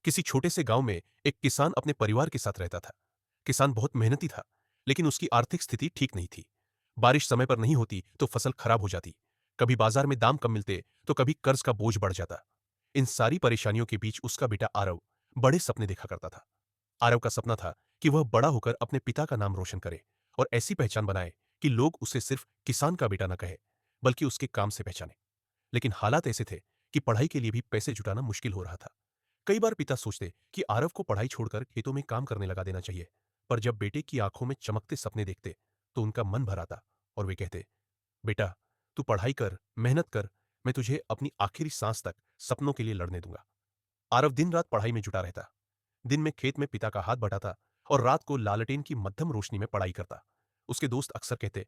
किसी छोटे से गांव में एक किसान अपने परिवार के साथ रहता था। किसान बहुत मेहनती था, लेकिन उसकी आर्थिक स्थिति ठीक नहीं थी। बारिश समय पर नहीं होती तो फसल खराब हो जाती। कभी बाजार में दाम कम मिलते तो कभी कर्ज का बोझ बढ़ जाता। इन सारी परेशानियों के बीच उसका बेटा आरव बड़े सपने देखा करता था। आरव का सपना था कि वह बड़ा होकर अपने पिता का नाम रोशन करे और ऐसी पहचान बनाए कि लोग उसे सिर्फ किसान का बेटा न कहे, बल्कि उसके काम से पहचाने। लेकिन हालात ऐसे थे कि पढ़ाई के लिए भी पैसे जुटाना मुश्किल हो रहा था। कई बार पिता सोचते कि आरव को पढ़ाई छोड़कर खेतों में काम करने लगा देना चाहिए, पर जब बेटे की आंखों में चमकते सपने देखते तो उनका मन भर आता और वे कहते, बेटा, तू पढ़ाई कर, मेहनत कर, मैं तुझे अपनी आखिरी सांस तक सपनों के लिए लड़ने दूंगा। आरव दिन रात पढ़ाई में जुटा रहता। दिन में खेत में पिता का हाथ बटाता और रात को लालटेन की मध्यम रोशनी में पढ़ाई करता। उसके दोस्त अक्सर कहते,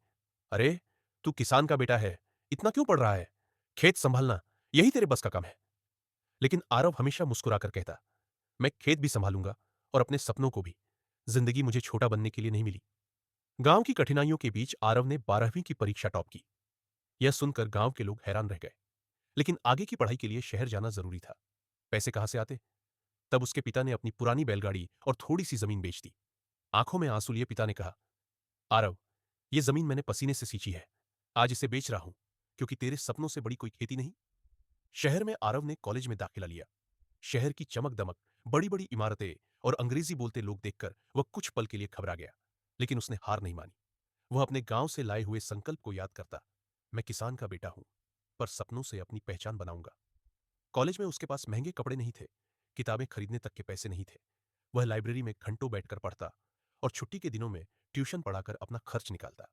अरे, तू किसान का बेटा है, इतना क्यों पढ़ रहा है? खेत संभालना, यही तेरे बस का काम है। लेकिन आरव हमेशा मुस्कुराकर कहता, मैं खेत भी संभालूंगा और अपने सपनों को भी। जिंदगी मुझे छोटा बनने के लिए नहीं मिली। गांव की कठिनाइयों के बीच आरव ने 12वीं की परीक्षा टॉप की। यह सुनकर गांव के लोग हैरान रह गए। लेकिन आगे की पढ़ाई के लिए शहर जाना जरूरी था। पैसे कहां से आते? तब उसके पिता ने अपनी पुरानी बैलगाड़ी और थोड़ी सी जमीन बेच दी। आंखों में आंसू लिए पिता ने कहा, आरव, यह जमीन मैंने पसीने से सींची है। आज इसे बेच रहा हूं, क्योंकि तेरे सपनों से बड़ी कोई खेती नहीं। शहर में आरव ने कॉलेज में दाखिला लिया। शहर की चमक दमक, बड़ी बड़ी इमारतें और अंग्रेजी बोलते लोग देखकर वह कुछ पल के लिए घबरा गया। लेकिन उसने हार नहीं मानी। वह अपने गांव से लाए हुए संकल्प को याद करता, मैं किसान का बेटा हूं, पर सपनों से अपनी पहचान बनाऊंगा। कॉलेज में उसके पास महंगे कपड़े नहीं थे, किताबें खरीदने तक के पैसे नहीं थे। वह लाइब्रेरी में घंटों बैठकर पढ़ता और छुट्टी के दिनों में ट्यूशन पढ़ाकर अपना खर्च निकालता।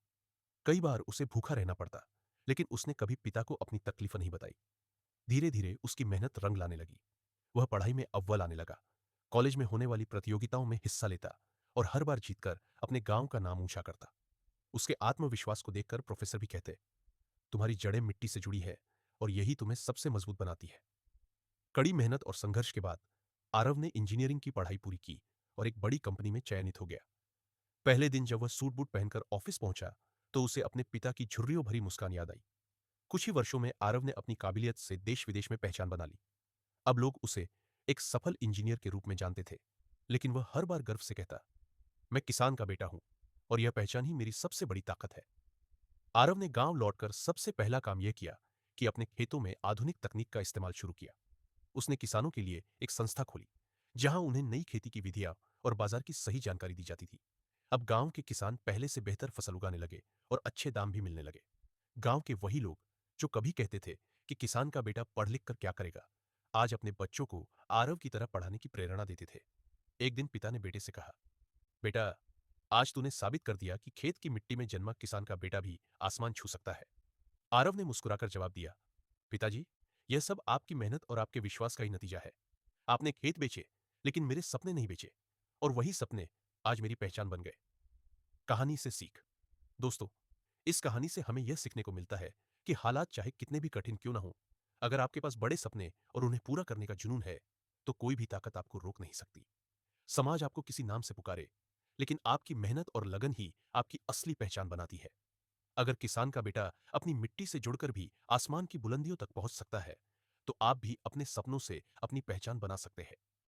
कई बार उसे भूखा रहना पड़ता, लेकिन उसने कभी पिता को अपनी तकलीफ नहीं बताई। धीरे धीरे उसकी मेहनत रंग लाने लगी। वह पढ़ाई में अव्वल आने लगा, कॉलेज में होने वाली प्रतियोगिताओं में हिस्सा लेता और हर बार जीतकर अपने गांव का नाम ऊंचा करता। उसके आत्मविश्वास को देखकर प्रोफेसर भी कहते, तुम्हारी जड़ें मिट्टी से जुड़ी है और यही तुम्हें सबसे मजबूत बनाती है। कड़ी मेहनत और संघर्ष के बाद आरव ने इंजीनियरिंग की पढ़ाई पूरी की और एक बड़ी कंपनी में चयनित हो गया। पहले दिन जब वह सूट बूट पहनकर ऑफिस पहुंचा तो उसे अपने पिता की झुर्रियों भरी मुस्कान याद आई। कुछ ही वर्षों में आरव ने अपनी काबिलियत से देश विदेश में पहचान बना ली। अब लोग उसे एक सफल इंजीनियर के रूप में जानते थे। लेकिन वह हर बार गर्व से कहता, मैं किसान का बेटा हूं और यह पहचान ही मेरी सबसे बड़ी ताकत है। आरव ने गांव लौटकर सबसे पहला काम यह किया कि अपने खेतों में आधुनिक तकनीक का इस्तेमाल शुरू किया। उसने किसानों के लिए एक संस्था खोली, जहां उन्हें नई खेती की विधियां और बाजार की सही जानकारी दी जाती थी। अब गांव के किसान पहले से बेहतर फसल उगाने लगे और अच्छे दाम भी मिलने लगे। गांव के वही लोग जो कभी कहते थे कि किसान का बेटा पढ़ लिख कर क्या करेगा, आज अपने बच्चों को आरव की तरह पढ़ाने की प्रेरणा देते थे। एक दिन पिता ने बेटे से कहा, बेटा, आज तूने साबित कर दिया कि खेत की मिट्टी में जन्मा किसान का बेटा भी आसमान छू सकता है। आरव ने मुस्कुराकर जवाब दिया, पिताजी, यह सब आपकी मेहनत और आपके विश्वास का ही नतीजा है। आपने खेत बेचे, लेकिन मेरे सपने नहीं बेचे, और वही सपने आज मेरी पहचान बन गए। कहानी से सीख। दोस्तों, इस कहानी से हमें यह सीखने को मिलता है कि हालात चाहे कितने भी कठिन क्यों ना हो, अगर आपके पास बड़े सपने और उन्हें पूरा करने का जुनून है, तो कोई भी ताकत आपको रोक नहीं सकती। समाज आपको किसी नाम से पुकारे, लेकिन आपकी मेहनत और लगन ही आपकी असली पहचान बनाती है। अगर किसान का बेटा अपनी मिट्टी से जुड़कर भी आसमान की बुलंदियों तक पहुंच सकता है, तो आप भी अपने सपनों से अपनी पहचान बना सकते हैं।